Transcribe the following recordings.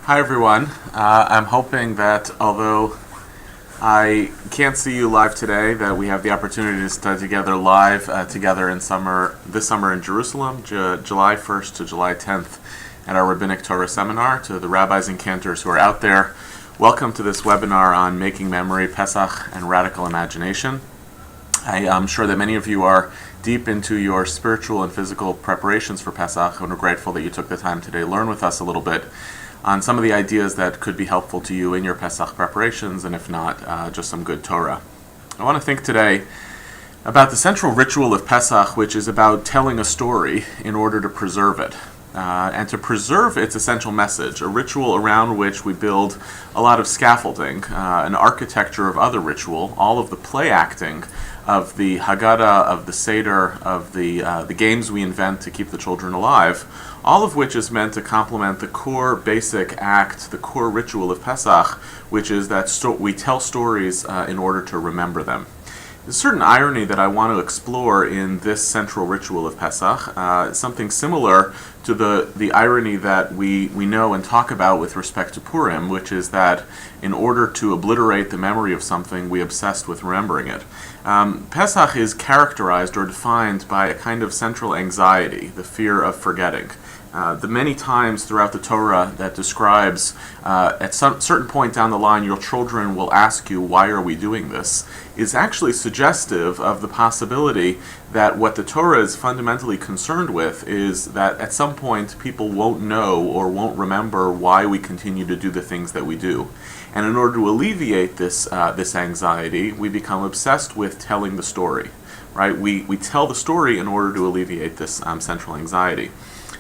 Hi everyone. I'm hoping that although I can't see you live today, that we have the opportunity to study together live together in this summer in Jerusalem, July 1st to July 10th at our Rabbinic Torah seminar. To the rabbis and cantors who are out there, welcome to this webinar on making memory, Pesach, and radical imagination. I am sure that many of you are deep into your spiritual and physical preparations for Pesach, and we're grateful that you took the time today to learn with us a little bit on some of the ideas that could be helpful to you in your Pesach preparations, and if not, just some good Torah. I want to think today about the central ritual of Pesach, which is about telling a story in order to preserve it. And to preserve its essential message, a ritual around which we build a lot of scaffolding, an architecture of other ritual, all of the play acting of the Haggadah, of the Seder, of the games we invent to keep the children alive, all of which is meant to complement the core basic act, the core ritual of Pesach, which is that we tell stories in order to remember them. There's a certain irony that I want to explore in this central ritual of Pesach, something similar to the irony that we know and talk about with respect to Purim, which is that in order to obliterate the memory of something, we obsessed with remembering it. Pesach is characterized or defined by a kind of central anxiety, the fear of forgetting. The many times throughout the Torah that describes at some certain point down the line your children will ask you, why are we doing this, is actually suggestive of the possibility that what the Torah is fundamentally concerned with is that at some point people won't know or won't remember why we continue to do the things that we do. And in order to alleviate this anxiety, we become obsessed with telling the story. Right? We tell the story in order to alleviate this central anxiety.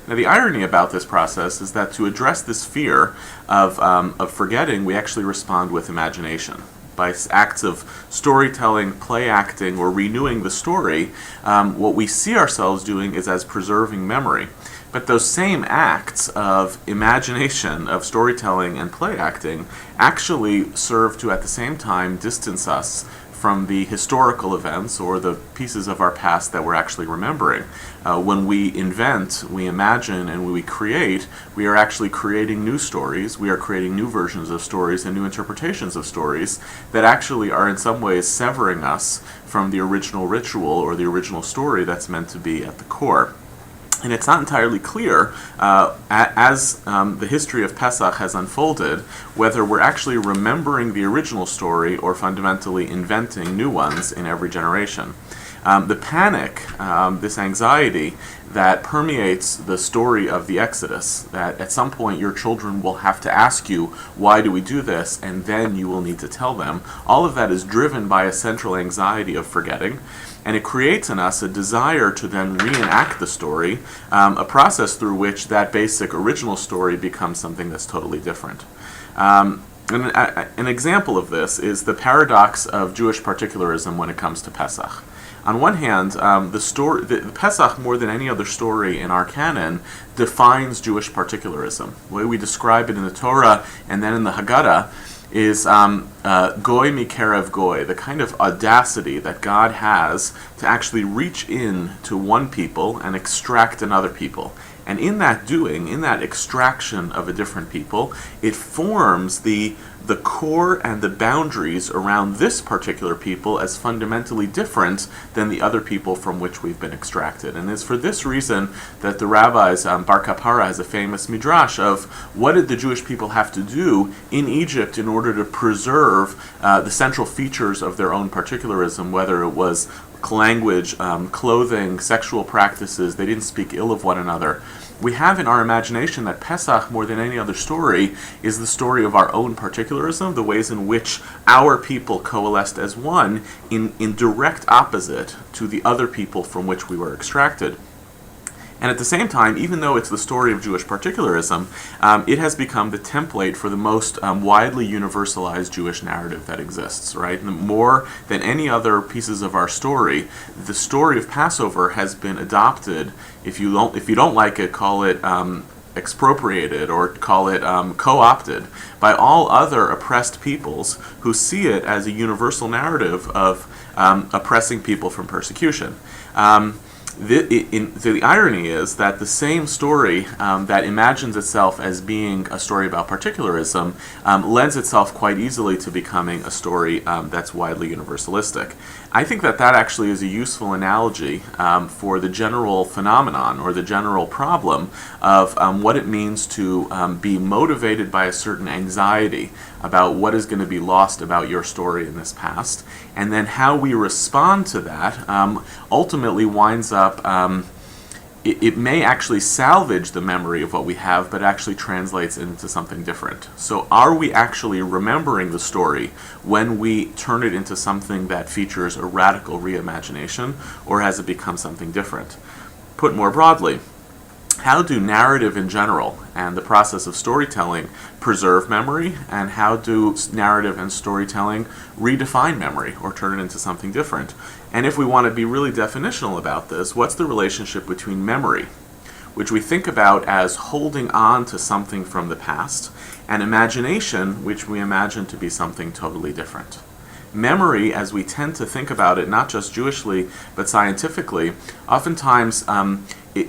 Now, the irony about this process is that to address this fear of forgetting, we actually respond with imagination. By acts of storytelling, play acting, or renewing the story, what we see ourselves doing is as preserving memory. But those same acts of imagination, of storytelling and play acting, actually serve to at the same time distance us from the historical events or the pieces of our past that we're actually remembering. When we invent, we imagine, and when we create, we are actually creating new stories. We are creating new versions of stories and new interpretations of stories that actually are in some ways severing us from the original ritual or the original story that's meant to be at the core. And it's not entirely clear, as the history of Pesach has unfolded, whether we're actually remembering the original story or fundamentally inventing new ones in every generation. The panic, this anxiety that permeates the story of the Exodus, that at some point your children will have to ask you, why do we do this, and then you will need to tell them, all of that is driven by a central anxiety of forgetting. And it creates in us a desire to then reenact the story, a process through which that basic original story becomes something that's totally different. And an example of this is the paradox of Jewish particularism when it comes to Pesach. On one hand, the Pesach, more than any other story in our canon, defines Jewish particularism. The way we describe it in the Torah and then in the Haggadah is goy mikerev goy, the kind of audacity that God has to actually reach in to one people and extract another people. And in that doing, in that extraction of a different people, it forms the core and the boundaries around this particular people as fundamentally different than the other people from which we've been extracted. And it's for this reason that the rabbis, Bar Kapara has a famous midrash of what did the Jewish people have to do in Egypt in order to preserve the central features of their own particularism, whether it was language, clothing, sexual practices. They didn't speak ill of one another. We have in our imagination that Pesach, more than any other story, is the story of our own particularism, the ways in which our people coalesced as one in direct opposite to the other people from which we were extracted. And at the same time, even though it's the story of Jewish particularism, it has become the template for the most widely universalized Jewish narrative that exists, right? More than any other pieces of our story, the story of Passover has been adopted. If you don't like it, call it expropriated or call it co-opted by all other oppressed peoples who see it as a universal narrative of oppressing people from persecution. the irony is that the same story that imagines itself as being a story about particularism lends itself quite easily to becoming a story that's widely universalistic. I think that actually is a useful analogy for the general phenomenon or the general problem of what it means to be motivated by a certain anxiety about what is going to be lost about your story in this past, and then how we respond to that ultimately winds up, it may actually salvage the memory of what we have, but actually translates into something different. So are we actually remembering the story when we turn it into something that features a radical reimagination, or has it become something different? Put more broadly, how do narrative in general and the process of storytelling preserve memory, and how do narrative and storytelling redefine memory or turn it into something different? And if we want to be really definitional about this, what's the relationship between memory, which we think about as holding on to something from the past, and imagination, which we imagine to be something totally different? Memory, as we tend to think about it, not just Jewishly, but scientifically, oftentimes it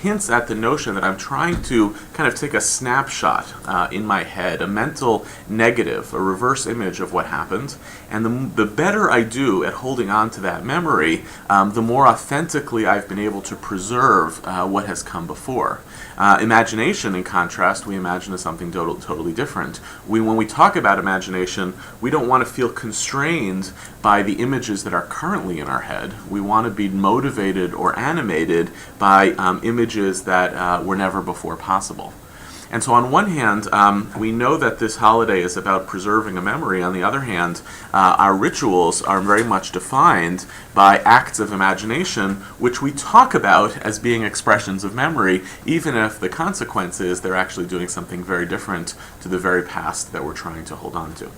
hints at the notion that I'm trying to kind of take a snapshot in my head, a mental negative, a reverse image of what happened. And the better I do at holding on to that memory, the more authentically I've been able to preserve what has come before. Imagination, in contrast, we imagine as something totally different. When we talk about imagination, we don't want to feel constrained by the images that are currently in our head. We want to be motivated or animated by images that were never before possible. And so on one hand, we know that this holiday is about preserving a memory. On the other hand, our rituals are very much defined by acts of imagination, which we talk about as being expressions of memory, even if the consequence is they're actually doing something very different to the very past that we're trying to hold on to.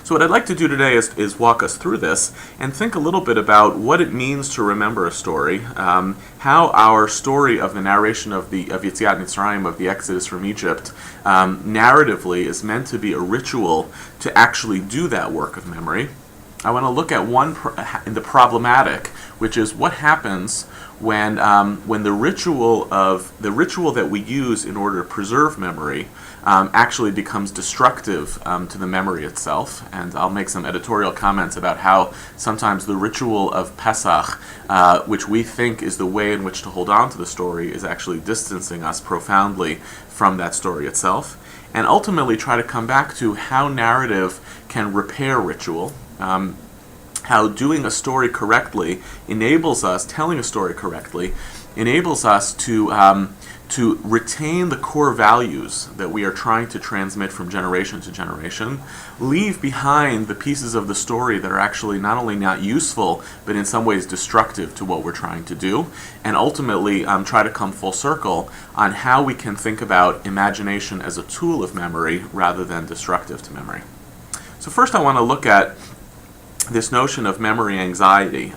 So what I'd like to do today is walk us through this and think a little bit about what it means to remember a story, how our story of the narration of Yetziat Mitzrayim, of the Exodus from Egypt, narratively is meant to be a ritual to actually do that work of memory. I want to look at the problematic, which is what happens when the ritual that we use in order to preserve memory actually becomes destructive to the memory itself. And I'll make some editorial comments about how sometimes the ritual of Pesach, which we think is the way in which to hold on to the story, is actually distancing us profoundly from that story itself. And ultimately try to come back to how narrative can repair ritual, how doing a story correctly enables us, telling a story correctly, enables us to retain the core values that we are trying to transmit from generation to generation, leave behind the pieces of the story that are actually not only not useful, but in some ways destructive to what we're trying to do, and ultimately try to come full circle on how we can think about imagination as a tool of memory rather than destructive to memory. So first I want to look at this notion of memory anxiety,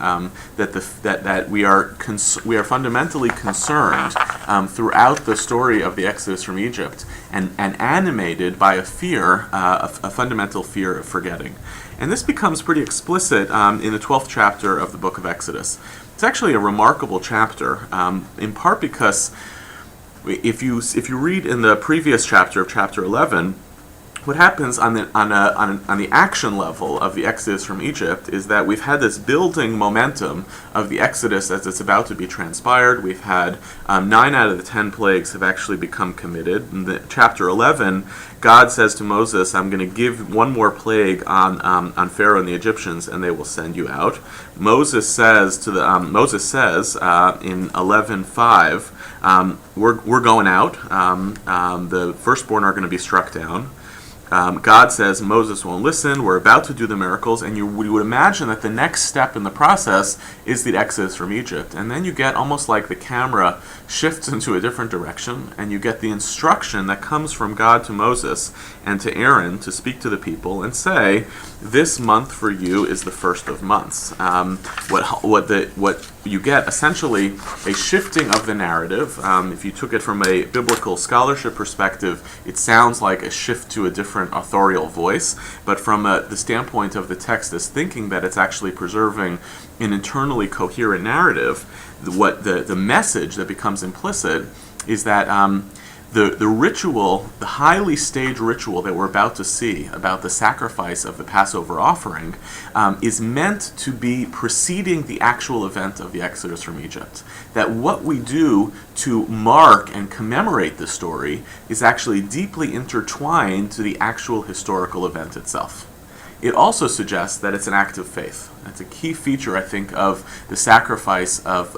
that we are fundamentally concerned throughout the story of the Exodus from Egypt, and animated by a fear, a fundamental fear of forgetting. And this becomes pretty explicit in the 12th chapter of the book of Exodus. It's actually a remarkable chapter, in part because if you read in the previous chapter of chapter 11, what happens on the action level of the Exodus from Egypt is that we've had this building momentum of the Exodus as it's about to be transpired. We've had 9 out of the 10 plagues have actually become committed. In chapter 11, God says to Moses, "I'm going to give one more plague on Pharaoh and the Egyptians, and they will send you out." Moses says in 11:5, "We're going out. The firstborn are going to be struck down." God says Moses won't listen, we're about to do the miracles, and you would imagine that the next step in the process is the Exodus from Egypt. And then you get almost like the camera shifts into a different direction, and you get the instruction that comes from God to Moses and to Aaron to speak to the people and say, "This month for you is the first of months." What you get essentially a shifting of the narrative. If you took it from a biblical scholarship perspective, it sounds like a shift to a different authorial voice, but from the standpoint of the text as thinking that it's actually preserving an internally coherent narrative, what the message that becomes implicit is that the ritual, the highly staged ritual that we're about to see about the sacrifice of the Passover offering, is meant to be preceding the actual event of the Exodus from Egypt. That what we do to mark and commemorate the story is actually deeply intertwined to the actual historical event itself. It also suggests that it's an act of faith. That's a key feature, I think, of the sacrifice of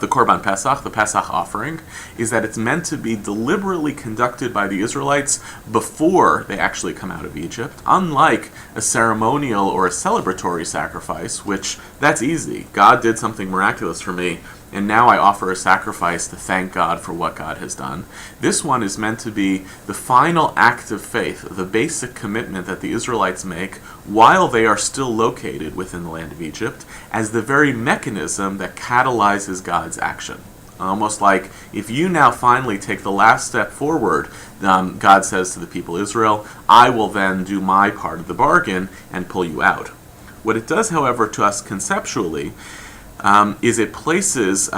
the Korban Pesach, the Pesach offering, is that it's meant to be deliberately conducted by the Israelites before they actually come out of Egypt, unlike a ceremonial or a celebratory sacrifice, which, that's easy. God did something miraculous for me, and now I offer a sacrifice to thank God for what God has done. This one is meant to be the final act of faith, the basic commitment that the Israelites make while they are still located within the land of Egypt, as the very mechanism that catalyzes God's action. Almost like if you now finally take the last step forward, God says to the people of Israel, I will then do my part of the bargain and pull you out. What it does, however, to us conceptually, is it places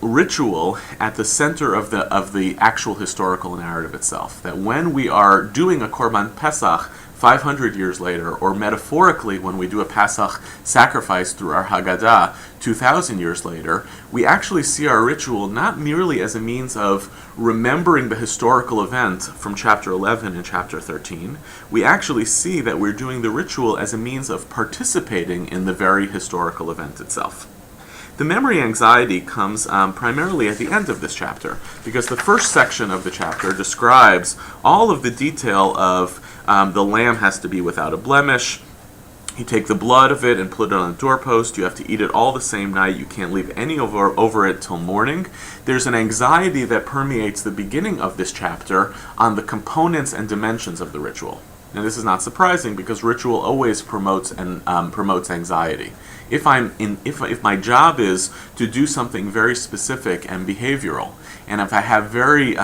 ritual at the center of the actual historical narrative itself. That when we are doing a Korban Pesach 500 years later, or metaphorically when we do a Pesach sacrifice through our Haggadah 2,000 years later, we actually see our ritual not merely as a means of remembering the historical event from chapter 11 and chapter 13. We actually see that we're doing the ritual as a means of participating in the very historical event itself. The memory anxiety comes primarily at the end of this chapter, because the first section of the chapter describes all of the detail of the lamb has to be without a blemish. You take the blood of it and put it on the doorpost. You have to eat it all the same night. You can't leave any over it till morning. There's an anxiety that permeates the beginning of this chapter on the components and dimensions of the ritual. Now, this is not surprising because ritual always promotes anxiety. If my job is to do something very specific and behavioral, and if I have very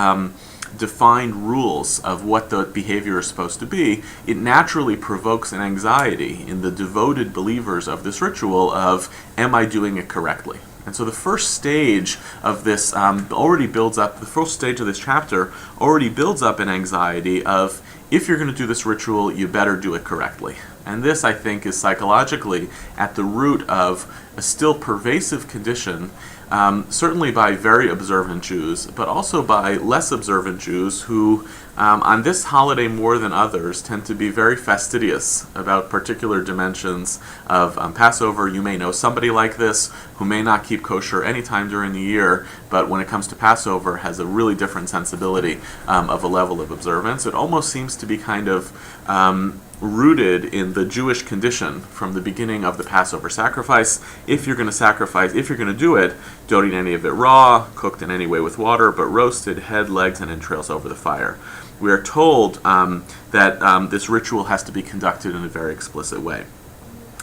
defined rules of what the behavior is supposed to be, it naturally provokes an anxiety in the devoted believers of this ritual of, am I doing it correctly? And so the first stage of this the first stage of this chapter already builds up an anxiety of, if you're going to do this ritual, you better do it correctly. And this, I think, is psychologically at the root of a still pervasive condition, certainly by very observant Jews, but also by less observant Jews who, on this holiday more than others, tend to be very fastidious about particular dimensions of Passover. You may know somebody like this who may not keep kosher any time during the year, but when it comes to Passover has a really different sensibility of a level of observance. It almost seems to be kind of rooted in the Jewish condition from the beginning of the Passover sacrifice. If you're going to do it, don't eat any of it raw, cooked in any way with water, but roasted, head, legs, and entrails over the fire. We are told that this ritual has to be conducted in a very explicit way.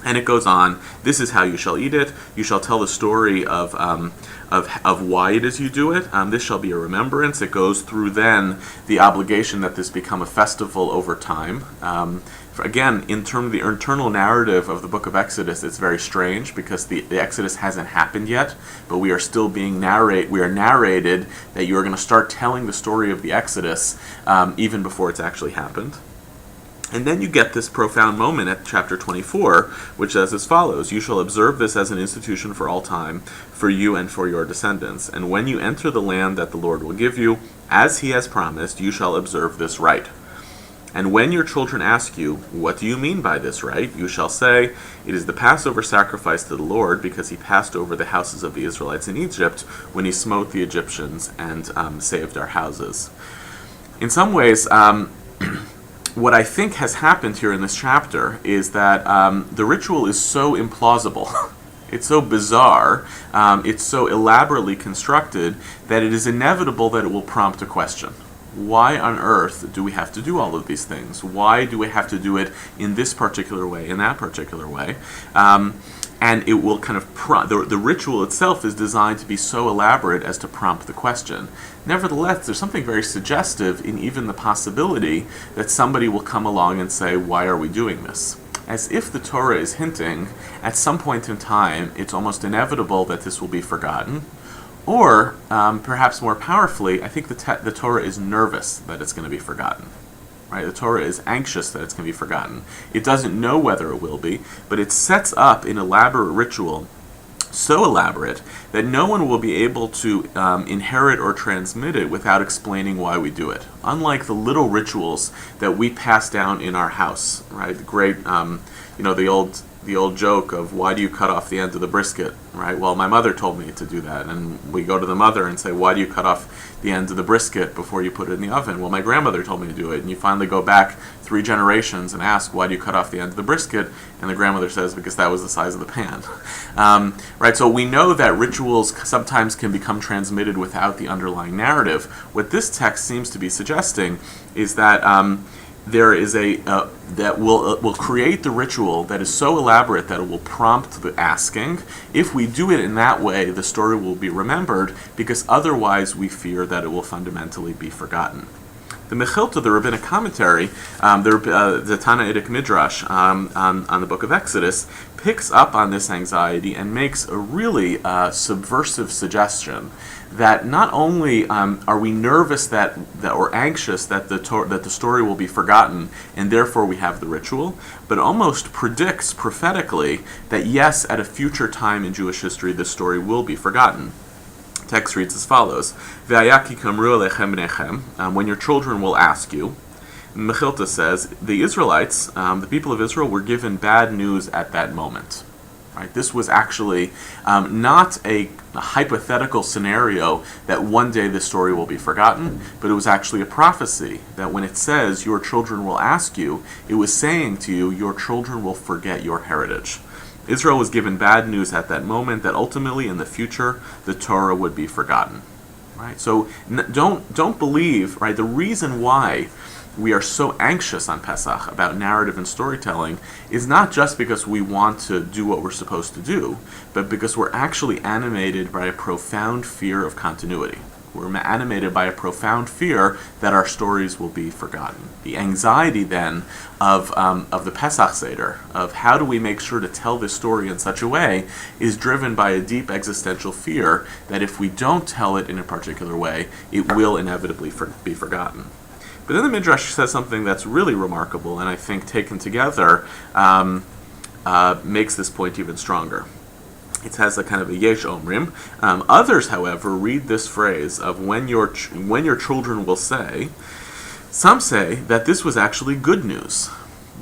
And it goes on, this is how you shall eat it. You shall tell the story of why it is you do it. This shall be a remembrance. It goes through then the obligation that this become a festival over time. Again, in terms of the internal narrative of the book of Exodus, it's very strange because the Exodus hasn't happened yet, but we are still being narrated that you are going to start telling the story of the Exodus even before it's actually happened. And then you get this profound moment at chapter 24, which says as follows, you shall observe this as an institution for all time, for you and for your descendants. And when you enter the land that the Lord will give you, as he has promised, you shall observe this rite. And when your children ask you, what do you mean by this rite? You shall say, it is the Passover sacrifice to the Lord, because he passed over the houses of the Israelites in Egypt when he smote the Egyptians and saved our houses. In some ways, what I think has happened here in this chapter is that the ritual is so implausible. It's so bizarre, it's so elaborately constructed that it is inevitable that it will prompt a question. Why on earth do we have to do all of these things? Why do we have to do it in this particular way, in that particular way? and it will kind of the ritual itself is designed to be so elaborate as to prompt the question. Nevertheless, there's something very suggestive in even the possibility that somebody will come along and say, why are we doing this? As if the Torah is hinting, at some point in time, it's almost inevitable that this will be forgotten. Or, perhaps more powerfully, I think the Torah is nervous that it's going to be forgotten. Right? The Torah is anxious that it's going to be forgotten. It doesn't know whether it will be, but it sets up an elaborate ritual, so elaborate that no one will be able to inherit or transmit it without explaining why we do it. Unlike the little rituals that we pass down in our house, right? The great, the old joke of, why do you cut off the end of the brisket, right? Well, my mother told me to do that, and we go to the mother and say, why do you cut off the end of the brisket before you put it in the oven? Well, my grandmother told me to do it, and you finally go back 3 generations and ask, why do you cut off the end of the brisket? And the grandmother says, because that was the size of the pan. Right, so we know that rituals sometimes can become transmitted without the underlying narrative. What this text seems to be suggesting is that there is that will create the ritual that is so elaborate that it will prompt the asking. If we do it in that way, the story will be remembered, because otherwise we fear that it will fundamentally be forgotten. The Mechilta, the rabbinic commentary, the Tanaitic Midrash on the book of Exodus, picks up on this anxiety and makes a really subversive suggestion that not only are we nervous that or anxious that the story will be forgotten, and therefore we have the ritual, but almost predicts prophetically that yes, at a future time in Jewish history, this story will be forgotten. Text reads as follows: "Ve'ayaki kamru alechem bnechem," when your children will ask you. Mechilta says the Israelites, the people of Israel, were given bad news at that moment. Right? This was actually not a hypothetical scenario that one day this story will be forgotten, but it was actually a prophecy that when it says your children will ask you, it was saying to you, your children will forget your heritage. Israel was given bad news at that moment that ultimately in the future the Torah would be forgotten. Right? So don't believe, right? The reason why we are so anxious on Pesach about narrative and storytelling is not just because we want to do what we're supposed to do, but because we're actually animated by a profound fear of continuity. We're animated by a profound fear that our stories will be forgotten. The anxiety then of the Pesach Seder, of how do we make sure to tell this story in such a way, is driven by a deep existential fear that if we don't tell it in a particular way, it will inevitably be forgotten. But then the Midrash says something that's really remarkable, and I think taken together makes this point even stronger. It has a kind of a yesh omrim. Others, however, read this phrase of when your children will say. Some say that this was actually good news.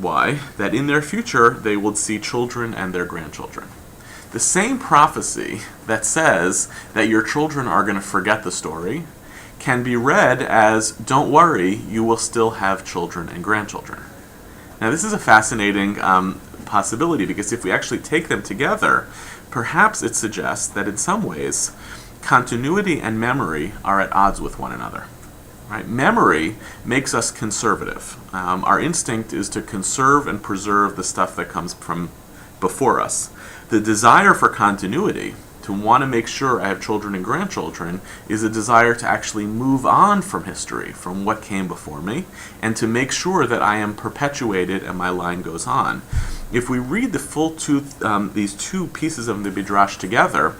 Why? That in their future they would see children and their grandchildren. The same prophecy that says that your children are going to forget the story can be read as, don't worry, you will still have children and grandchildren. Now this is a fascinating possibility, because if we actually take them together, perhaps it suggests that in some ways continuity and memory are at odds with one another. Right? Memory makes us conservative. Our instinct is to conserve and preserve the stuff that comes from before us. The desire for continuity, to want to make sure I have children and grandchildren, is a desire to actually move on from history, from what came before me, and to make sure that I am perpetuated and my line goes on. If we read the full these two pieces of the Midrash together,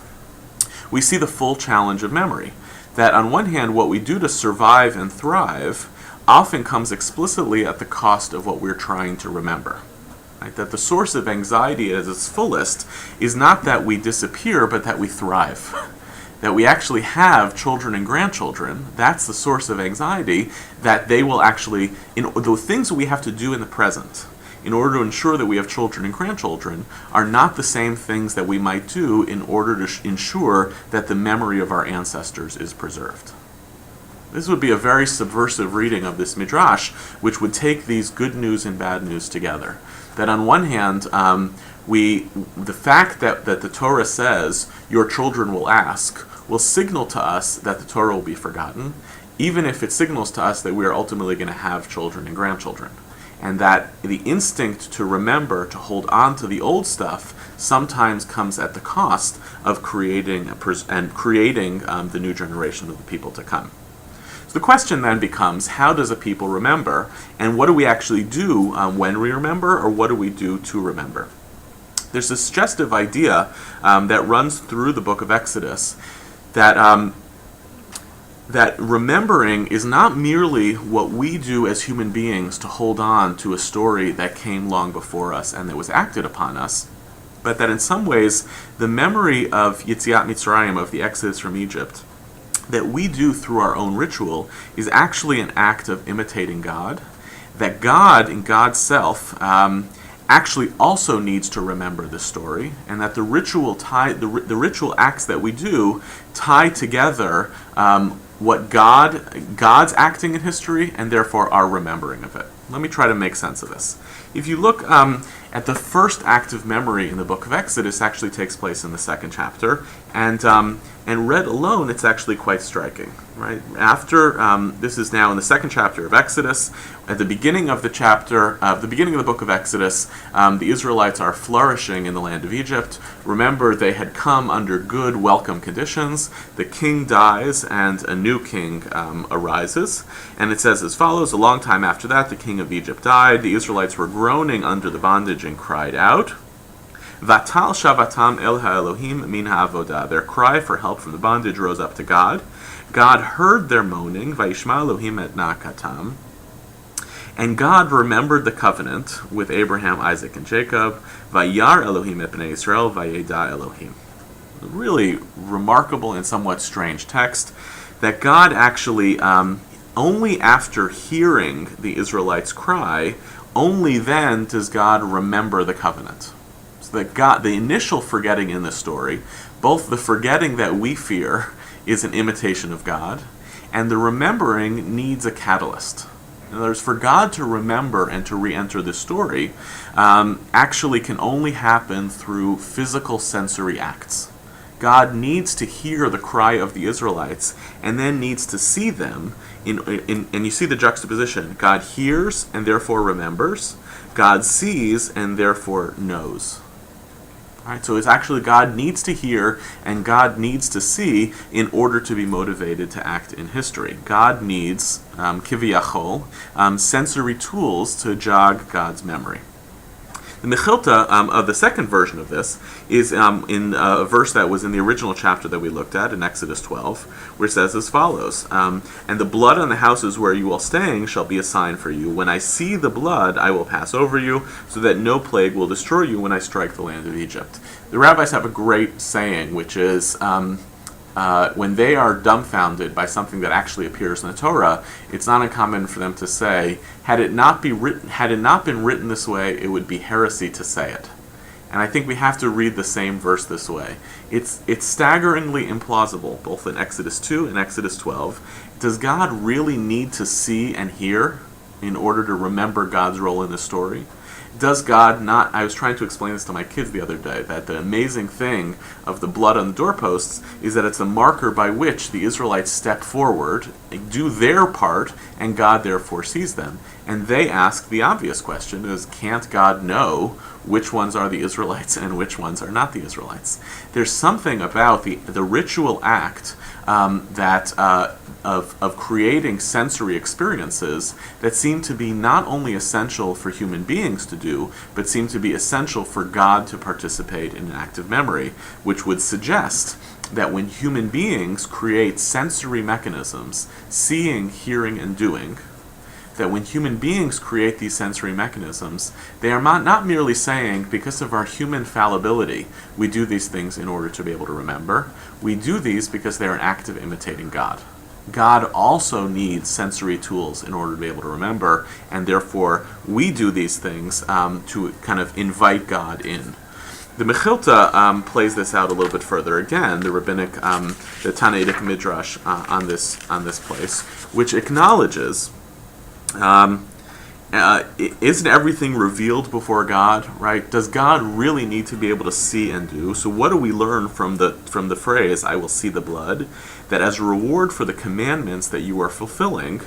we see the full challenge of memory. That on one hand, what we do to survive and thrive often comes explicitly at the cost of what we're trying to remember. Right? That the source of anxiety at its fullest is not that we disappear, but that we thrive. That we actually have children and grandchildren. That's the source of anxiety, that they will actually, the things that we have to do in the present in order to ensure that we have children and grandchildren are not the same things that we might do in order to ensure that the memory of our ancestors is preserved. This would be a very subversive reading of this Midrash, which would take these good news and bad news together. That on one hand, the fact that the Torah says, your children will ask, will signal to us that the Torah will be forgotten, even if it signals to us that we are ultimately going to have children and grandchildren. and that the instinct to remember, to hold on to the old stuff, sometimes comes at the cost of creating the new generation of the people to come. So the question then becomes, how does a people remember, and what do we actually do when we remember, or what do we do to remember? There's a suggestive idea that runs through the book of Exodus that that remembering is not merely what we do as human beings to hold on to a story that came long before us and that was acted upon us, but that in some ways the memory of Yetziat Mitzrayim, of the Exodus from Egypt, that we do through our own ritual is actually an act of imitating God, that God, in God's self, actually also needs to remember the story, and that the ritual acts that we do tie together what God's acting in history, and therefore our remembering of it. Let me try to make sense of this. If you look at the first act of memory in the book of Exodus, actually takes place in the second chapter, and read alone, it's actually quite striking. Right after this is now in the second chapter of Exodus. At the beginning of the book of Exodus, the Israelites are flourishing in the land of Egypt. Remember, they had come under good, welcome conditions. The king dies, and a new king arises. And it says as follows: a long time after that, the king of Egypt died. The Israelites were groaning under the bondage and cried out. Vatal shavatam el ha'elohim min ha'avodah. Their cry for help from the bondage rose up to God. God heard their moaning, vayishma Elohim et nakatam, and God remembered the covenant with Abraham, Isaac, and Jacob. Vayar Elohim et bnei Yisrael, vayeda Elohim. A really remarkable and somewhat strange text that God actually, only after hearing the Israelites cry, only then does God remember the covenant. So that God, the initial forgetting in the story, both the forgetting that we fear is an imitation of God, and the remembering needs a catalyst. In other words, for God to remember and to re-enter the story actually can only happen through physical sensory acts. God needs to hear the cry of the Israelites and then needs to see them, and you see the juxtaposition. God hears and therefore remembers. God sees and therefore knows. Right, so it's actually God needs to hear and God needs to see in order to be motivated to act in history. God needs, kiviyachol, sensory tools to jog God's memory. The Mechilta of the second version of this is in a verse that was in the original chapter that we looked at in Exodus 12, where it says as follows: and the blood on the houses where you are staying shall be a sign for you. When I see the blood, I will pass over you, so that no plague will destroy you when I strike the land of Egypt. The rabbis have a great saying, which is, when they are dumbfounded by something that actually appears in the Torah, it's not uncommon for them to say, had it not been written this way, it would be heresy to say it. And I think we have to read the same verse this way. It's staggeringly implausible, both in Exodus 2 and Exodus 12. Does God really need to see and hear in order to remember God's role in the story? Does God not? I was trying to explain this to my kids the other day, that the amazing thing of the blood on the doorposts is that it's a marker by which the Israelites step forward, do their part, and God therefore sees them. And they ask the obvious question is, can't God know which ones are the Israelites and which ones are not the Israelites? There's something about the ritual act of creating sensory experiences that seem to be not only essential for human beings to do, but seem to be essential for God to participate in an act of memory, which would suggest that when human beings create sensory mechanisms, seeing, hearing, and doing, that when human beings create these sensory mechanisms, they are not merely saying, because of our human fallibility, we do these things in order to be able to remember. We do these because they're an act of imitating God. God also needs sensory tools in order to be able to remember, and therefore we do these things to kind of invite God in. The Mechilta plays this out a little bit further. Again, the rabbinic, the Tannaitic midrash on this place, which acknowledges, isn't everything revealed before God? Right? Does God really need to be able to see and do? So what do we learn from the phrase "I will see the blood"? That as a reward for the commandments that you are fulfilling,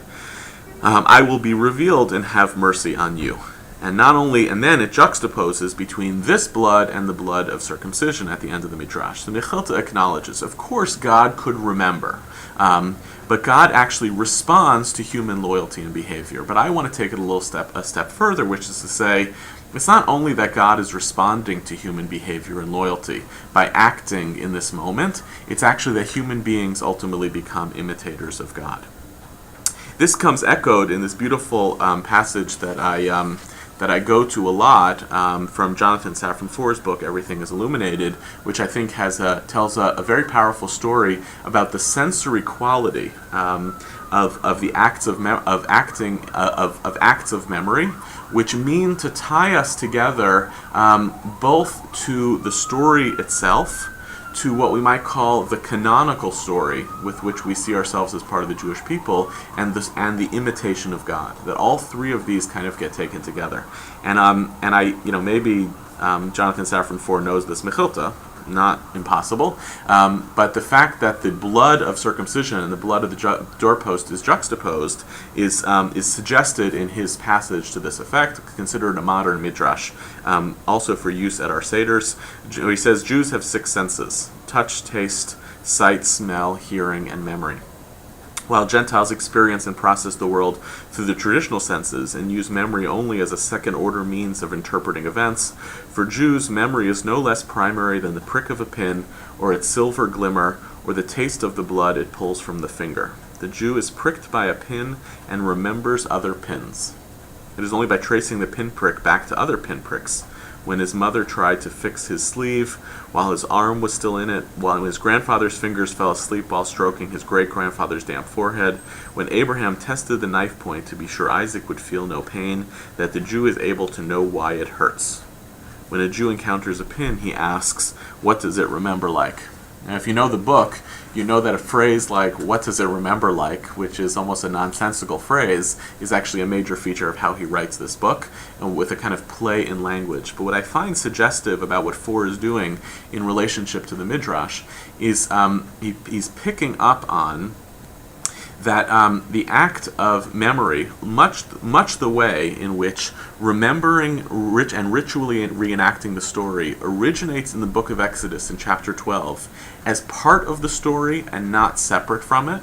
I will be revealed and have mercy on you. And then it juxtaposes between this blood and the blood of circumcision at the end of the Midrash. The Mechilta acknowledges, of course, God could remember, but God actually responds to human loyalty and behavior. But I want to take it a step further, which is to say, it's not only that God is responding to human behavior and loyalty by acting in this moment, it's actually that human beings ultimately become imitators of God. This comes echoed in this beautiful passage that I go to a lot from Jonathan Safran Foer's book, Everything is Illuminated, which I think tells a very powerful story about the sensory quality of the acts of memory, which mean to tie us together both to the story itself, to what we might call the canonical story with which we see ourselves as part of the Jewish people, and the imitation of God. That all three of these kind of get taken together. And maybe Jonathan Safran Foer knows this Mechilta, not impossible, but the fact that the blood of circumcision and the blood of the doorpost is juxtaposed is suggested in his passage to this effect, considered a modern midrash, also for use at our seders. He says Jews have 6 senses: touch, taste, sight, smell, hearing, and memory. While Gentiles experience and process the world through the traditional senses and use memory only as a second-order means of interpreting events, for Jews, memory is no less primary than the prick of a pin, or its silver glimmer, or the taste of the blood it pulls from the finger. The Jew is pricked by a pin and remembers other pins. It is only by tracing the pinprick back to other pinpricks. When his mother tried to fix his sleeve while his arm was still in it, while his grandfather's fingers fell asleep while stroking his great-grandfather's damp forehead, when Abraham tested the knife point to be sure Isaac would feel no pain, that the Jew is able to know why it hurts. When a Jew encounters a pin, he asks, "What does it remember like?" Now, if you know the book, you know that a phrase like, "what does it remember like," which is almost a nonsensical phrase, is actually a major feature of how he writes this book, and with a kind of play in language. But what I find suggestive about what Foer is doing in relationship to the Midrash is he's picking up on that the act of memory, much the way in which remembering and ritually reenacting the story originates in the book of Exodus in chapter 12 as part of the story and not separate from it.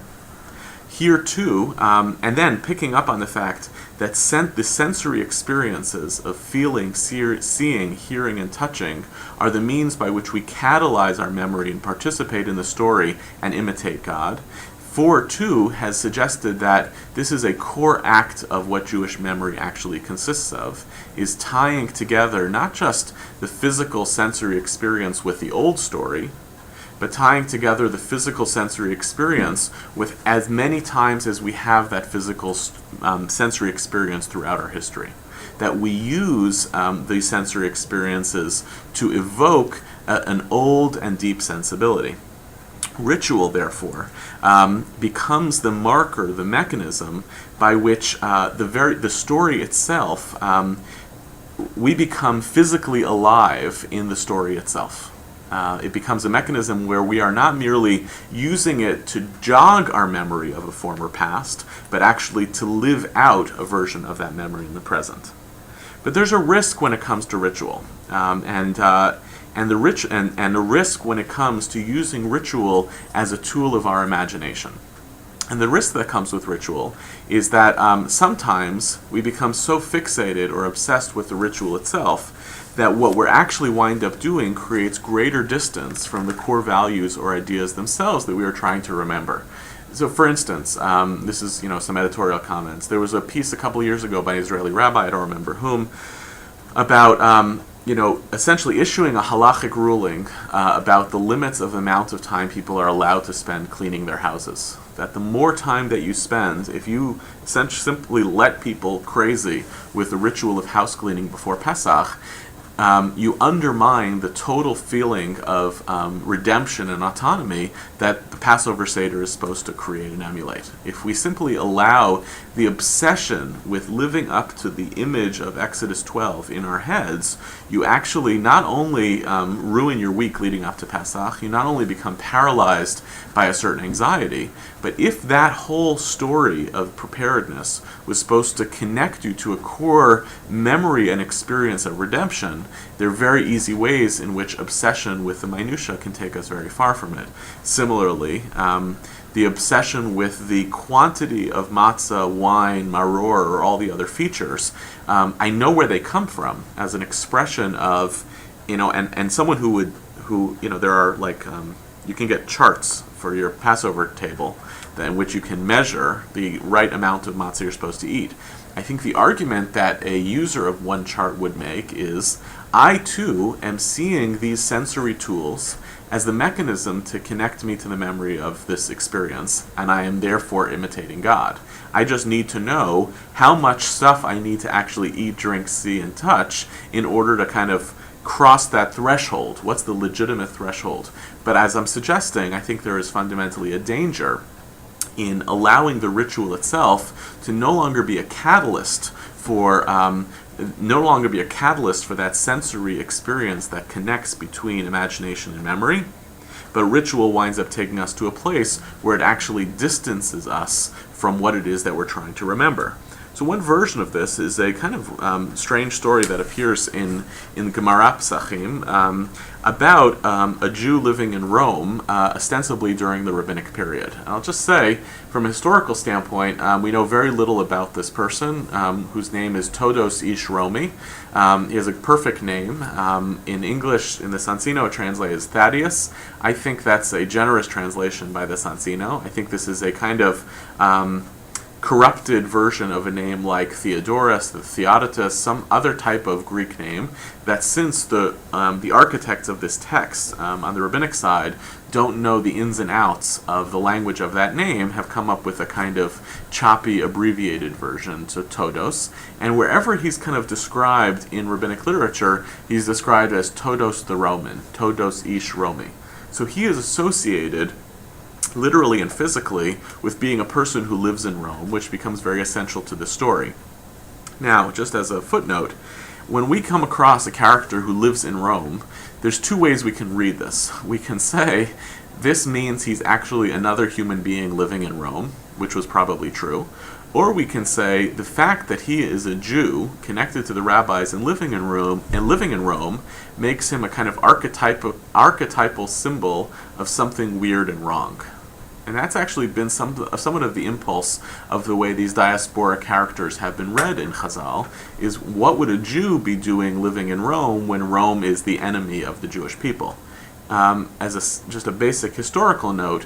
Here too, and then picking up on the fact that the sensory experiences of feeling, seeing, hearing, and touching are the means by which we catalyze our memory and participate in the story and imitate God. Foer, too, has suggested that this is a core act of what Jewish memory actually consists of, is tying together not just the physical sensory experience with the old story, but tying together the physical sensory experience with as many times as we have that physical sensory experience throughout our history. That we use these sensory experiences to evoke an old and deep sensibility. Ritual, therefore, becomes the marker, the mechanism by which the story itself, we become physically alive in the story itself. It becomes a mechanism where we are not merely using it to jog our memory of a former past, but actually to live out a version of that memory in the present. But there's a risk when it comes to ritual, and a risk when it comes to using ritual as a tool of our imagination. And the risk that comes with ritual is that sometimes we become so fixated or obsessed with the ritual itself that what we're actually wind up doing creates greater distance from the core values or ideas themselves that we are trying to remember. So, for instance, this is some editorial comments. There was a piece a couple years ago by an Israeli rabbi, I don't remember whom, about essentially issuing a halachic ruling about the limits of the amount of time people are allowed to spend cleaning their houses. That the more time that you spend, if you simply let people crazy with the ritual of house cleaning before Pesach, you undermine the total feeling of redemption and autonomy that the Passover Seder is supposed to create and emulate. If we simply allow the obsession with living up to the image of Exodus 12 in our heads, you actually not only ruin your week leading up to Pesach, you not only become paralyzed by a certain anxiety, but if that whole story of preparedness was supposed to connect you to a core memory and experience of redemption, there are very easy ways in which obsession with the minutia can take us very far from it. Similarly, the obsession with the quantity of matzah, wine, maror, or all the other features, I know where they come from as an expression of, and someone there are you can get charts for your Passover table in which you can measure the right amount of matzah you're supposed to eat. I think the argument that a user of one chart would make is, I too am seeing these sensory tools as the mechanism to connect me to the memory of this experience, and I am therefore imitating God. I just need to know how much stuff I need to actually eat, drink, see, and touch in order to kind of cross that threshold. What's the legitimate threshold? But as I'm suggesting, I think there is fundamentally a danger in allowing the ritual itself to no longer be a catalyst for that sensory experience that connects between imagination and memory, but ritual winds up taking us to a place where it actually distances us from what it is that we're trying to remember. So one version of this is a kind of strange story that appears in Gemara Pesachim about a Jew living in Rome, ostensibly during the rabbinic period. And I'll just say, from a historical standpoint, we know very little about this person, whose name is Todos Ish Romi. He has a perfect name. In English, in the Sansino, it translates as Thaddeus. I think that's a generous translation by the Sansino. I think this is a kind of corrupted version of a name like Theodorus, the Theodotus, some other type of Greek name that, since the architects of this text on the rabbinic side don't know the ins and outs of the language of that name, have come up with a kind of choppy, abbreviated version to Todos. And wherever he's kind of described in rabbinic literature, he's described as Todos the Roman, Todos Ish Romi. So he is associated literally and physically with being a person who lives in Rome, which becomes very essential to the story. Now, just as a footnote, when we come across a character who lives in Rome, there's two ways we can read this. We can say, this means he's actually another human being living in Rome, which was probably true. Or we can say, the fact that he is a Jew connected to the rabbis and living in Rome makes him a kind of archetypal symbol of something weird and wrong. And that's actually been somewhat of the impulse of the way these diaspora characters have been read in Chazal, is what would a Jew be doing living in Rome when Rome is the enemy of the Jewish people? Just a basic historical note,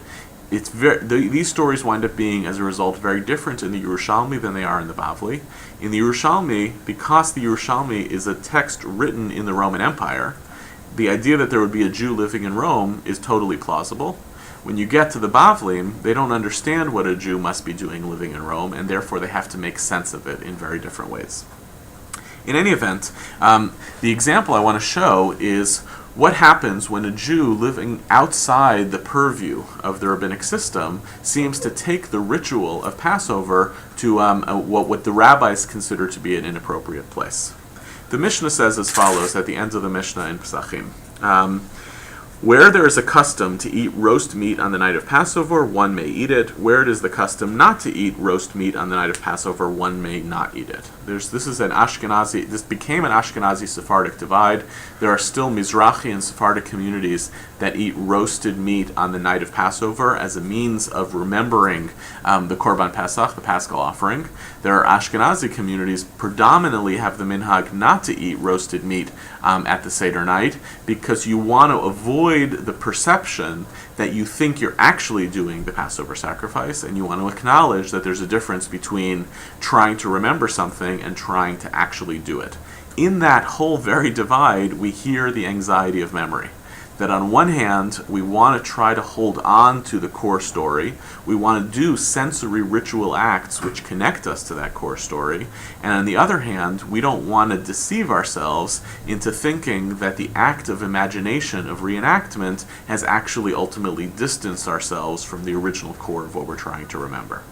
these stories wind up being, as a result, very different in the Yerushalmi than they are in the Bavli. In the Yerushalmi, because the Yerushalmi is a text written in the Roman Empire, the idea that there would be a Jew living in Rome is totally plausible. When you get to the Bavlim, they don't understand what a Jew must be doing living in Rome, and therefore they have to make sense of it in very different ways. In any event, the example I want to show is what happens when a Jew living outside the purview of the rabbinic system seems to take the ritual of Passover to what the rabbis consider to be an inappropriate place. The Mishnah says as follows at the end of the Mishnah in Pesachim. Where there is a custom to eat roast meat on the night of Passover, one may eat it. Where it is the custom not to eat roast meat on the night of Passover, one may not eat it. This became an Ashkenazi Sephardic divide. There are still Mizrahi and Sephardic communities that eat roasted meat on the night of Passover as a means of remembering the Korban Pesach, the Paschal offering. There are Ashkenazi communities predominantly have the minhag not to eat roasted meat at the Seder night, because you want to avoid the perception that you think you're actually doing the Passover sacrifice, and you want to acknowledge that there's a difference between trying to remember something and trying to actually do it. In that whole very divide, we hear the anxiety of memory. that on one hand, we want to try to hold on to the core story. We want to do sensory ritual acts which connect us to that core story. And on the other hand, we don't want to deceive ourselves into thinking that the act of imagination, of reenactment, has actually ultimately distanced ourselves from the original core of what we're trying to remember.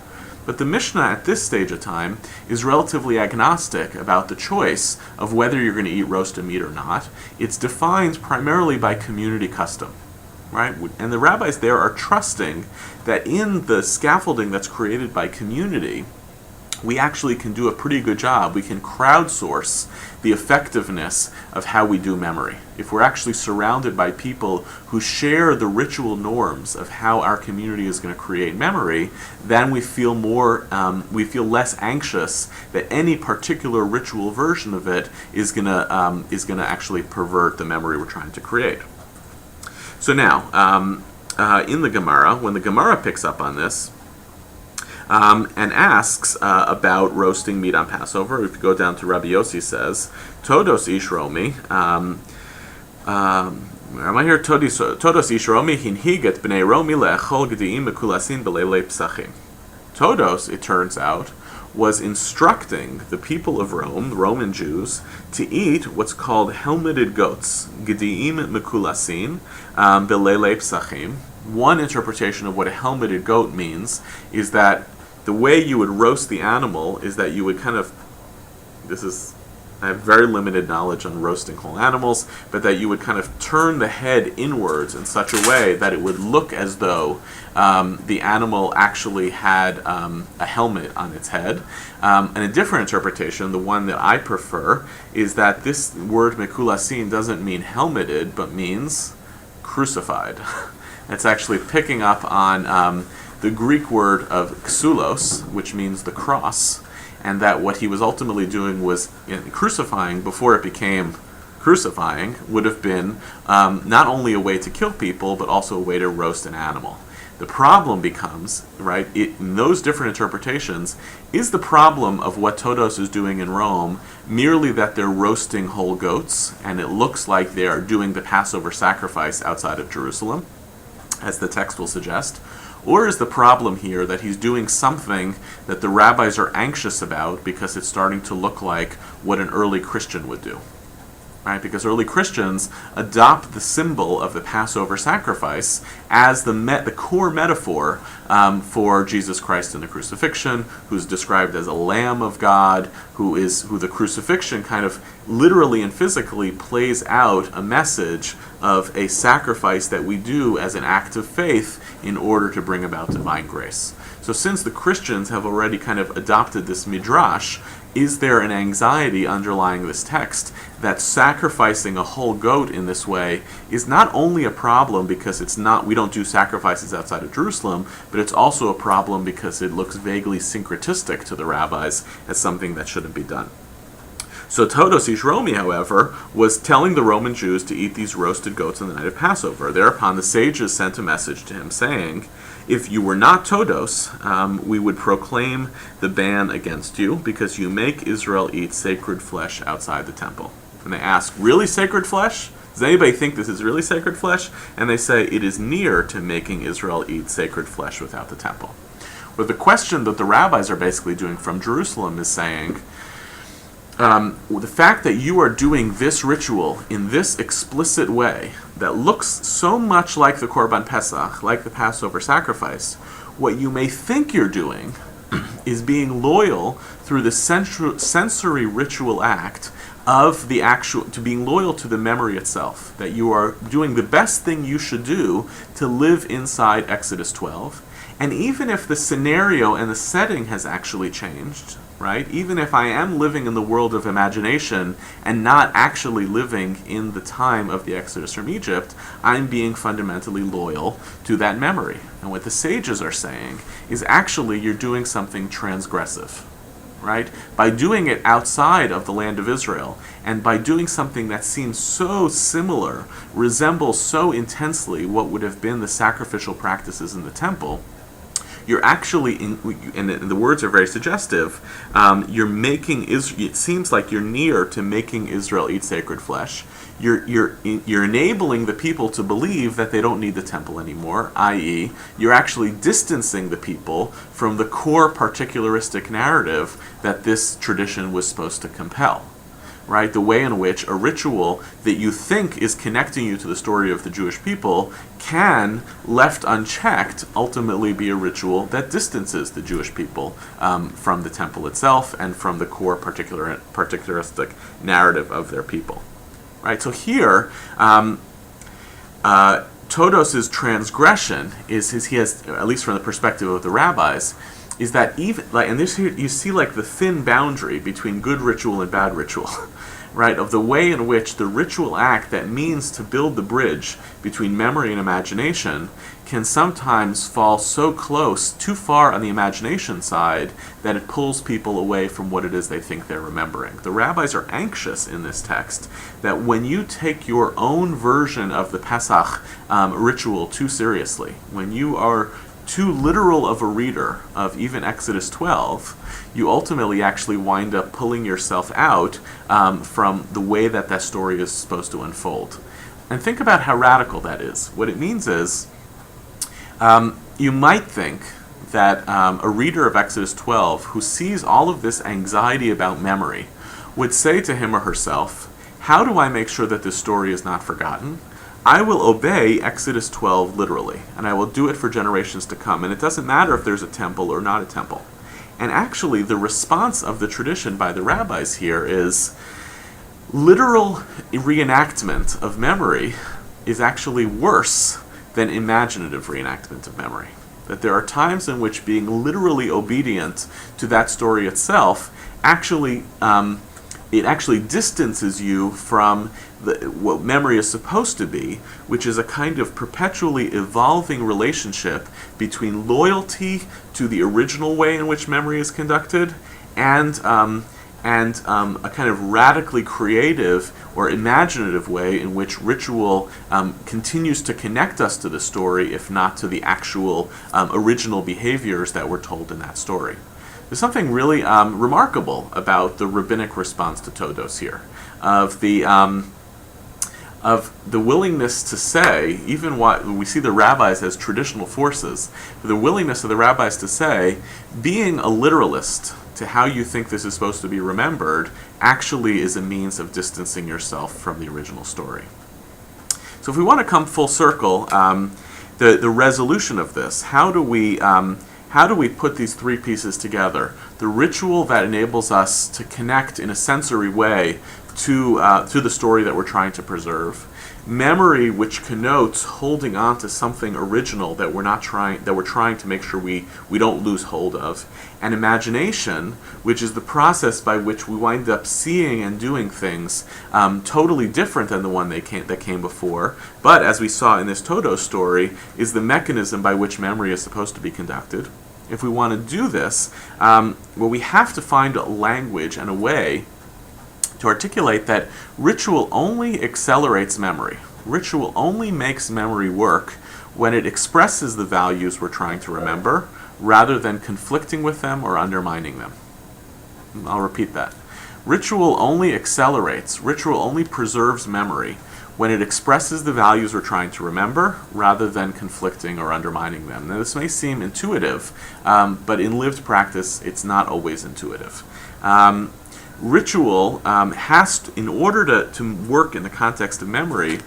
But the Mishnah at this stage of time is relatively agnostic about the choice of whether you're going to eat roasted meat or not. It's defined primarily by community custom, right? And the rabbis there are trusting that in the scaffolding that's created by community, we actually can do a pretty good job. We can crowdsource the effectiveness of how we do memory. If we're actually surrounded by people who share the ritual norms of how our community is going to create memory, then we feel less anxious that any particular ritual version of it is going to actually pervert the memory we're trying to create. So now, in the Gemara, when the Gemara picks up on this, and asks about roasting meat on Passover. If you go down to Rabbi Yossi says, Todos ish romi, am I here? Todos ish romi hinhiget b'nei romi le'echol gediim mekulasin b'leilei Pesachim. Todos, it turns out, was instructing the people of Rome, the Roman Jews, to eat what's called helmeted goats, gediim mekulasin b'leilei Pesachim. One interpretation of what a helmeted goat means is that the way you would roast the animal is that you would I have very limited knowledge on roasting whole animals, but that you would kind of turn the head inwards in such a way that it would look as though the animal actually had a helmet on its head. And a different interpretation, the one that I prefer, is that this word mekulasin doesn't mean helmeted, but means crucified. It's actually picking up on the Greek word of xulos, which means the cross, and that what he was ultimately doing was crucifying before it became crucifying would have been not only a way to kill people, but also a way to roast an animal. The problem becomes, right, in those different interpretations, is the problem of what Todos is doing in Rome merely that they're roasting whole goats, and it looks like they are doing the Passover sacrifice outside of Jerusalem, as the text will suggest? Or is the problem here that he's doing something that the rabbis are anxious about because it's starting to look like what an early Christian would do? Right? Because early Christians adopt the symbol of the Passover sacrifice as the core metaphor for Jesus Christ in the crucifixion, who's described as a Lamb of God, who the crucifixion kind of literally and physically plays out a message of a sacrifice that we do as an act of faith in order to bring about divine grace. So since the Christians have already kind of adopted this midrash, is there an anxiety underlying this text that sacrificing a whole goat in this way is not only a problem because we don't do sacrifices outside of Jerusalem, but it's also a problem because it looks vaguely syncretistic to the rabbis as something that shouldn't be done. So Todos ish romi, however, was telling the Roman Jews to eat these roasted goats on the night of Passover. Thereupon the sages sent a message to him saying, if you were not Todos, we would proclaim the ban against you because you make Israel eat sacred flesh outside the temple. And they ask, really sacred flesh? Does anybody think this is really sacred flesh? And they say, it is near to making Israel eat sacred flesh without the temple. But the question that the rabbis are basically doing from Jerusalem is saying, the fact that you are doing this ritual in this explicit way that looks so much like the Korban Pesach, like the Passover sacrifice, what you may think you're doing is being loyal through the sensory ritual act of to being loyal to the memory itself, that you are doing the best thing you should do to live inside Exodus 12. And even if the scenario and the setting has actually changed, right? Even if I am living in the world of imagination and not actually living in the time of the Exodus from Egypt, I'm being fundamentally loyal to that memory. And what the sages are saying is actually you're doing something transgressive, right? By doing it outside of the land of Israel, and by doing something that seems so similar, resembles so intensely what would have been the sacrificial practices in the temple, you're actually, and the words are very suggestive, you're making Israel, it seems like you're near to making Israel eat sacred flesh. You're enabling the people to believe that they don't need the temple anymore, i.e., you're actually distancing the people from the core particularistic narrative that this tradition was supposed to compel. Right? The way in which a ritual that you think is connecting you to the story of the Jewish people can, left unchecked, ultimately be a ritual that distances the Jewish people from the temple itself and from the core particularistic narrative of their people. Right? So here, Todos's transgression is he has, at least from the perspective of the rabbis, is that even and this here you see the thin boundary between good ritual and bad ritual, right? Of the way in which the ritual act that means to build the bridge between memory and imagination can sometimes fall so close, too far on the imagination side, that it pulls people away from what it is they think they're remembering. The rabbis are anxious in this text that when you take your own version of the Pesach ritual too seriously, when you are too literal of a reader of even Exodus 12, you ultimately actually wind up pulling yourself out from the way that that story is supposed to unfold. And think about how radical that is. What it means is, you might think that a reader of Exodus 12 who sees all of this anxiety about memory would say to him or herself, how do I make sure that this story is not forgotten? I will obey Exodus 12 literally, and I will do it for generations to come. And it doesn't matter if there's a temple or not a temple. And actually, the response of the tradition by the rabbis here is literal reenactment of memory is actually worse than imaginative reenactment of memory. That there are times in which being literally obedient to that story itself actually it actually distances you from what memory is supposed to be, which is a kind of perpetually evolving relationship between loyalty to the original way in which memory is conducted and a kind of radically creative or imaginative way in which ritual continues to connect us to the story, if not to the actual original behaviors that were told in that story. There's something really remarkable about the rabbinic response to Todos here, of the willingness to say, even what we see the rabbis as traditional forces, the willingness of the rabbis to say, being a literalist to how you think this is supposed to be remembered actually is a means of distancing yourself from the original story. So if we want to come full circle, the resolution of this, how do we put these three pieces together? The ritual that enables us to connect in a sensory way to the story that we're trying to preserve. Memory, which connotes holding on to something original that we're trying to make sure we don't lose hold of. And imagination, which is the process by which we wind up seeing and doing things totally different than the one that came before, but as we saw in this Todos story, is the mechanism by which memory is supposed to be conducted. If we want to do this, we have to find a language and a way to articulate that ritual only accelerates memory. Ritual only makes memory work when it expresses the values we're trying to remember, rather than conflicting with them or undermining them. I'll repeat that. Ritual only accelerates, ritual only preserves memory when it expresses the values we're trying to remember, rather than conflicting or undermining them. Now, this may seem intuitive, but in lived practice, it's not always intuitive. Ritual has to, in order to work in the context of memory,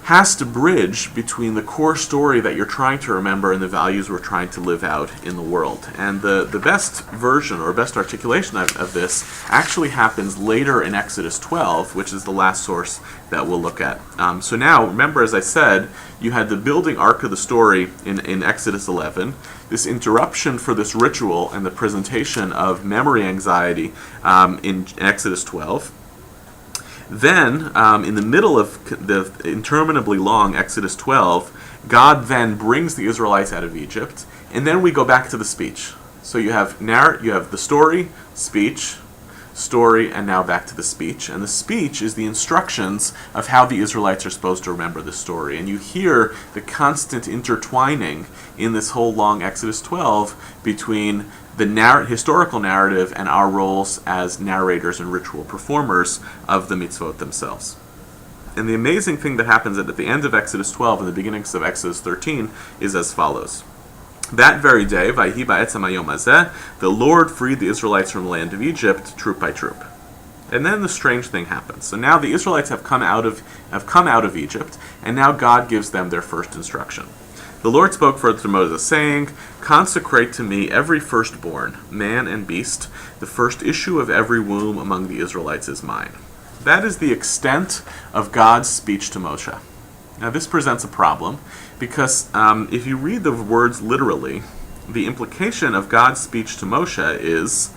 has to bridge between the core story that you're trying to remember and the values we're trying to live out in the world. And the best version or best articulation of this actually happens later in Exodus 12, which is the last source that we'll look at. So now, remember, as I said, you had the building arc of the story in Exodus 11, this interruption for this ritual and the presentation of memory anxiety in Exodus 12. Then, in the middle of the interminably long Exodus 12, God then brings the Israelites out of Egypt, and then we go back to the speech. So you have the story, speech, story, and now back to the speech. And the speech is the instructions of how the Israelites are supposed to remember the story. And you hear the constant intertwining in this whole long Exodus 12 between the historical narrative and our roles as narrators and ritual performers of the mitzvot themselves. And the amazing thing that happens at the end of Exodus 12 and the beginnings of Exodus 13 is as follows. That very day, Vayhi ba'etzem hayom hazeh, the Lord freed the Israelites from the land of Egypt, troop by troop. And then the strange thing happens. So now the Israelites have come out of Egypt, and now God gives them their first instruction. The Lord spoke further to Moses, saying, "Consecrate to me every firstborn, man and beast. The first issue of every womb among the Israelites is mine." That is the extent of God's speech to Moshe. Now this presents a problem, because if you read the words literally, the implication of God's speech to Moshe is,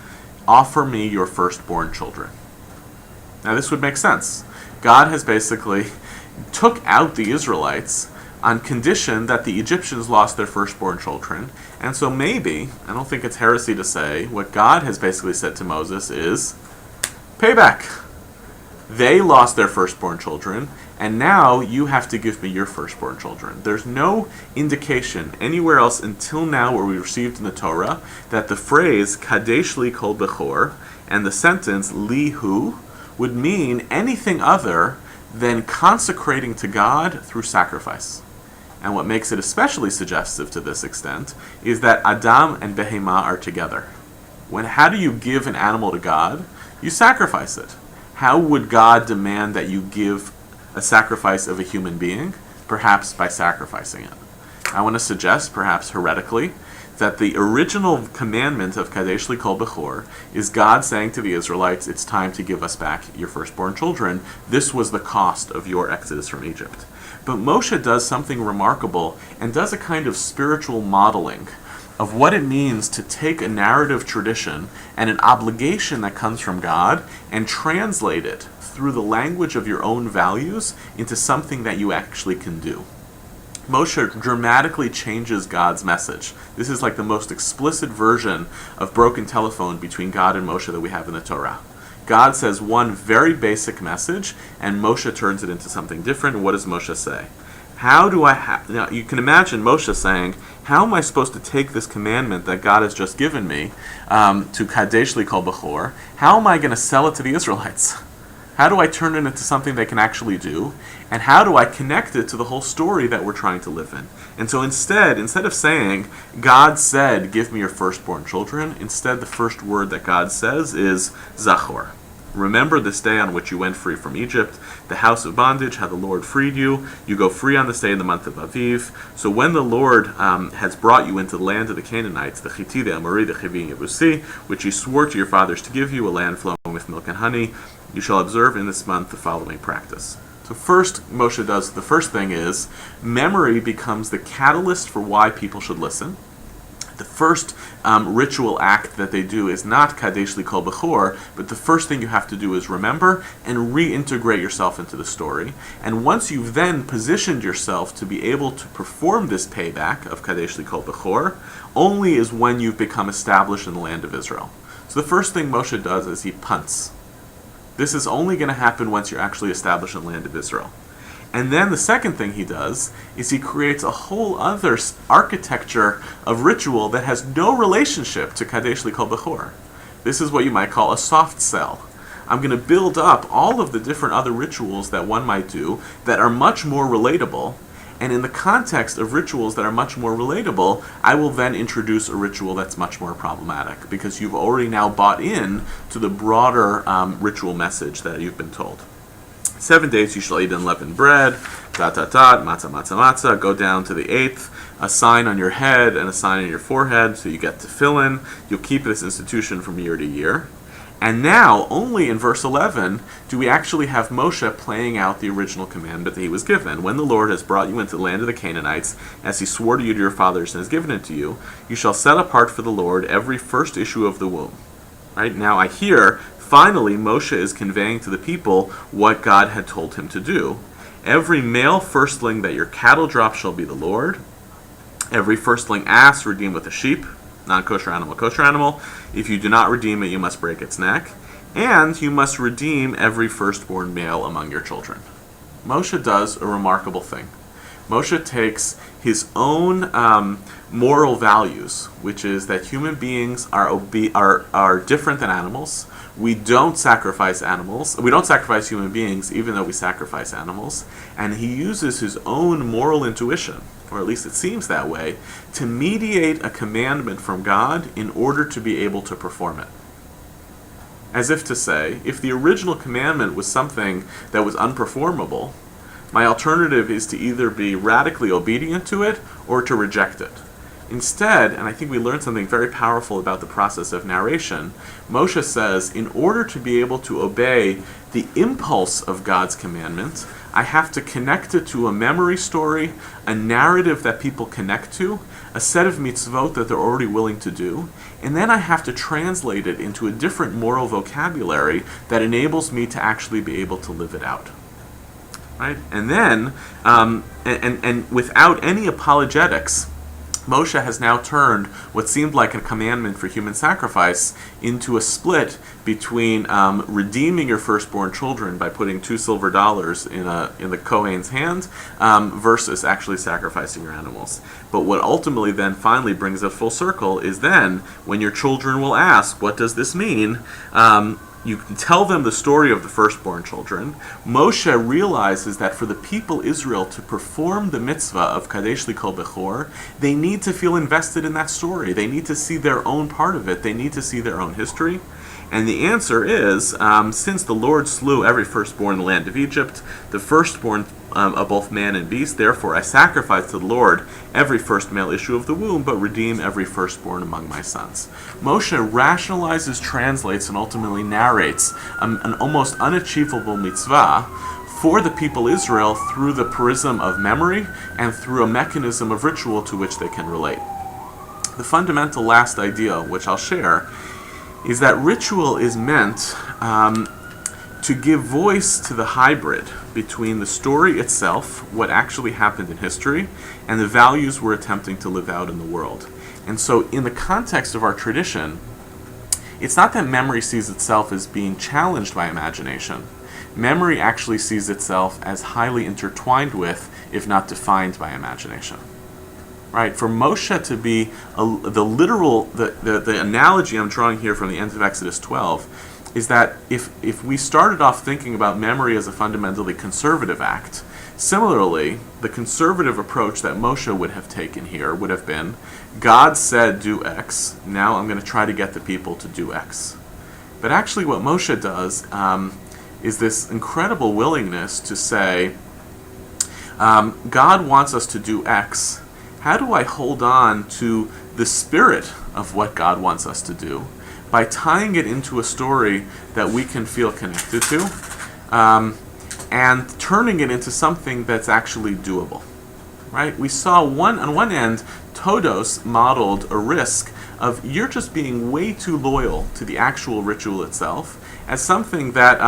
"Offer me your firstborn children." Now this would make sense. God has basically took out the Israelites on condition that the Egyptians lost their firstborn children. And so maybe, I don't think it's heresy to say, what God has basically said to Moses is, payback. They lost their firstborn children, and now you have to give me your firstborn children. There's no indication anywhere else until now where we received in the Torah that the phrase Kadesh li kol bechor and the sentence li hu would mean anything other than consecrating to God through sacrifice. And what makes it especially suggestive to this extent is that Adam and Behemah are together. How do you give an animal to God? You sacrifice it. How would God demand that you give a sacrifice of a human being? Perhaps by sacrificing it. I want to suggest, perhaps heretically, that the original commandment of Kadesh li kol bechor is God saying to the Israelites, it's time to give us back your firstborn children. This was the cost of your exodus from Egypt. But Moshe does something remarkable and does a kind of spiritual modeling of what it means to take a narrative tradition and an obligation that comes from God and translate it through the language of your own values into something that you actually can do. Moshe dramatically changes God's message. This is like the most explicit version of broken telephone between God and Moshe that we have in the Torah. God says one very basic message, and Moshe turns it into something different. What does Moshe say? Now you can imagine Moshe saying, how am I supposed to take this commandment that God has just given me to Kadesh li kol bechor? How am I going to sell it to the Israelites? How do I turn it into something they can actually do? And how do I connect it to the whole story that we're trying to live in? And so instead of saying, God said, give me your firstborn children, instead the first word that God says is Zachor. Remember this day on which you went free from Egypt, the house of bondage, how the Lord freed you. You go free on this day in the month of Aviv. So when the Lord has brought you into the land of the Canaanites, the Hittite, the Amorite, the Hivi, and Yebusi, which he swore to your fathers to give you, a land flowing with milk and honey, you shall observe in this month the following practice. So first, Moshe does, the first thing is, memory becomes the catalyst for why people should listen. The first ritual act that they do is not Kadesh li kol bechor, but the first thing you have to do is remember and reintegrate yourself into the story. And once you've then positioned yourself to be able to perform this payback of Kadesh li kol bechor, only is when you've become established in the land of Israel. So the first thing Moshe does is he punts. This is only going to happen once you're actually established in the land of Israel. And then the second thing he does is he creates a whole other architecture of ritual that has no relationship to Kadesh li kol bechor. This is what you might call a soft sell. I'm going to build up all of the different other rituals that one might do that are much more relatable. And in the context of rituals that are much more relatable, I will then introduce a ritual that's much more problematic, because you've already now bought in to the broader ritual message that you've been told. 7 days you shall eat unleavened bread, matzah, matzah, go down to the 8th, a sign on your head and a sign on your forehead, so you get to fill in. You'll keep this institution from year to year. And now, only in verse 11, do we actually have Moshe playing out the original commandment that he was given. When the Lord has brought you into the land of the Canaanites, as he swore to you to your fathers and has given it to you, you shall set apart for the Lord every first issue of the womb. Right now, I hear, finally, Moshe is conveying to the people what God had told him to do. Every male firstling that your cattle drop shall be the Lord. Every firstling ass redeem with a sheep. Non-kosher animal, kosher animal. If you do not redeem it, you must break its neck. and you must redeem every firstborn male among your children. Moshe does a remarkable thing. Moshe takes his own moral values, which is that human beings are different than animals. We don't sacrifice animals. We don't sacrifice human beings, even though we sacrifice animals. And he uses his own moral intuition, or at least it seems that way, to mediate a commandment from God in order to be able to perform it. As if to say, if the original commandment was something that was unperformable, my alternative is to either be radically obedient to it or to reject it. Instead, and I think we learned something very powerful about the process of narration, Moshe says, in order to be able to obey the impulse of God's commandment, I have to connect it to a memory story, a narrative that people connect to, a set of mitzvot that they're already willing to do, and then I have to translate it into a different moral vocabulary that enables me to actually be able to live it out. Right? And then, and without any apologetics, Moshe has now turned what seemed like a commandment for human sacrifice into a split between redeeming your firstborn children by putting $2 silver in the Kohen's hand versus actually sacrificing your animals. But what ultimately then finally brings it full circle is then when your children will ask, what does this mean? You can tell them the story of the firstborn children. Moshe realizes that for the people Israel to perform the mitzvah of Kadesh Likol Bechor, they need to feel invested in that story. They need to see their own part of it. They need to see their own history. And the answer is, since the Lord slew every firstborn in the land of Egypt, the firstborn of both man and beast, therefore I sacrifice to the Lord every first male issue of the womb, but redeem every firstborn among my sons. Moshe rationalizes, translates, and ultimately narrates an almost unachievable mitzvah for the people Israel through the prism of memory and through a mechanism of ritual to which they can relate. The fundamental last idea, which I'll share, is that ritual is meant to give voice to the hybrid between the story itself, what actually happened in history, and the values we're attempting to live out in the world. And so in the context of our tradition, it's not that memory sees itself as being challenged by imagination. Memory actually sees itself as highly intertwined with, if not defined by imagination. Right? For Moshe to be the analogy I'm drawing here from the end of Exodus 12 is that if we started off thinking about memory as a fundamentally conservative act, similarly, the conservative approach that Moshe would have taken here would have been, God said do X, now I'm going to try to get the people to do X. But actually what Moshe does is this incredible willingness to say, God wants us to do X. How do I hold on to the spirit of what God wants us to do by tying it into a story that we can feel connected to and turning it into something that's actually doable? Right? We saw on one end, Todos modeled a risk of you're just being way too loyal to the actual ritual itself as something that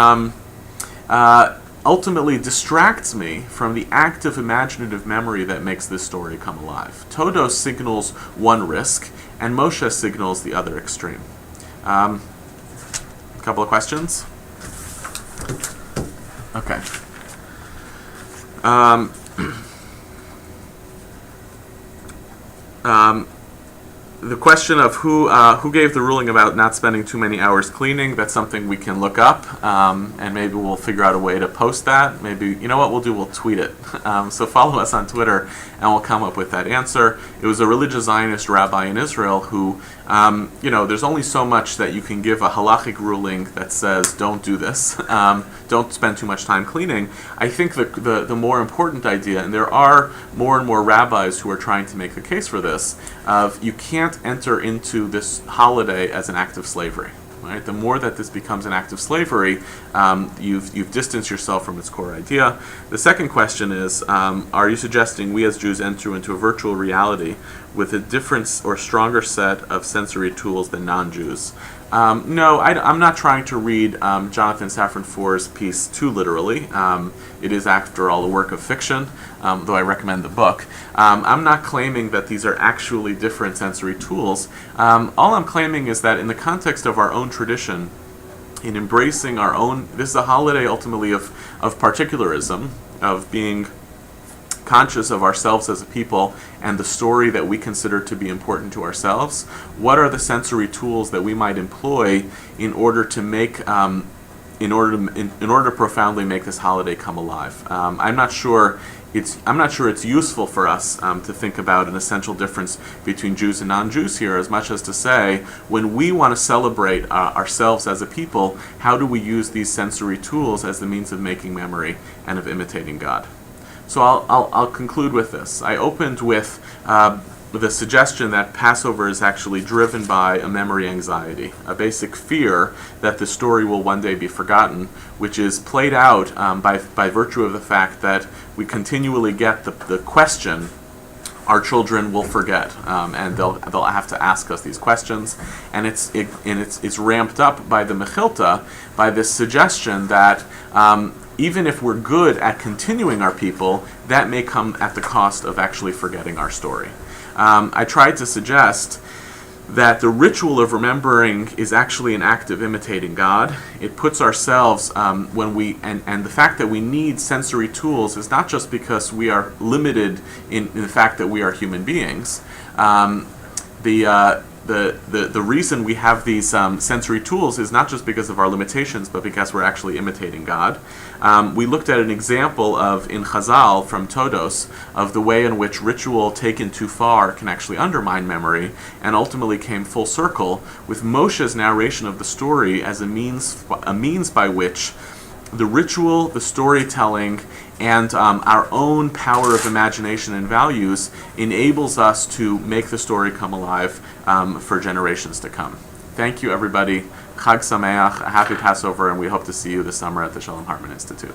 ultimately distracts me from the active imaginative memory that makes this story come alive. Todos signals one risk, and Moshe signals the other extreme. A couple of questions? Okay. The question of who gave the ruling about not spending too many hours cleaning, that's something we can look up, and maybe we'll figure out a way to post that. Maybe, you know what we'll do, we'll tweet it. So follow us on Twitter, and we'll come up with that answer. It was a religious Zionist rabbi in Israel who, there's only so much that you can give a halachic ruling that says, don't do this, don't spend too much time cleaning. I think the more important idea, and there are more and more rabbis who are trying to make the case for this, of you can't enter into this holiday as an act of slavery. Right? The more that this becomes an act of slavery, you've distanced yourself from its core idea. The second question is, are you suggesting we as Jews enter into a virtual reality with a different or stronger set of sensory tools than non-Jews? No, I'm not trying to read Jonathan Safran Foer's piece too literally. It is, after all, a work of fiction, though I recommend the book. I'm not claiming that these are actually different sensory tools. All I'm claiming is that in the context of our own tradition, in embracing our own. This is a holiday ultimately of particularism, of being conscious of ourselves as a people and the story that we consider to be important to ourselves. What are the sensory tools that we might employ in order to make, in order to profoundly make this holiday come alive? I'm not sure it's useful for us to think about an essential difference between Jews and non-Jews here, as much as to say, when we want to celebrate ourselves as a people, how do we use these sensory tools as the means of making memory and of imitating God? So I'll conclude with this. I opened with the suggestion that Passover is actually driven by a memory anxiety, a basic fear that the story will one day be forgotten, which is played out by virtue of the fact that we continually get the question, our children will forget, and they'll have to ask us these questions, and it's ramped up by the Mechilta, by this suggestion that even if we're good at continuing our people, that may come at the cost of actually forgetting our story. I tried to suggest that the ritual of remembering is actually an act of imitating God. It puts ourselves, and the fact that we need sensory tools is not just because we are limited in the fact that we are human beings. The reason we have these sensory tools is not just because of our limitations, but because we're actually imitating God. We looked at an example in Chazal from Todos of the way in which ritual taken too far can actually undermine memory, and ultimately came full circle with Moshe's narration of the story as a means by which the ritual, the storytelling, and our own power of imagination and values enables us to make the story come alive for generations to come. Thank you, everybody. Chag Sameach, a happy Passover, and we hope to see you this summer at the Shalom Hartman Institute.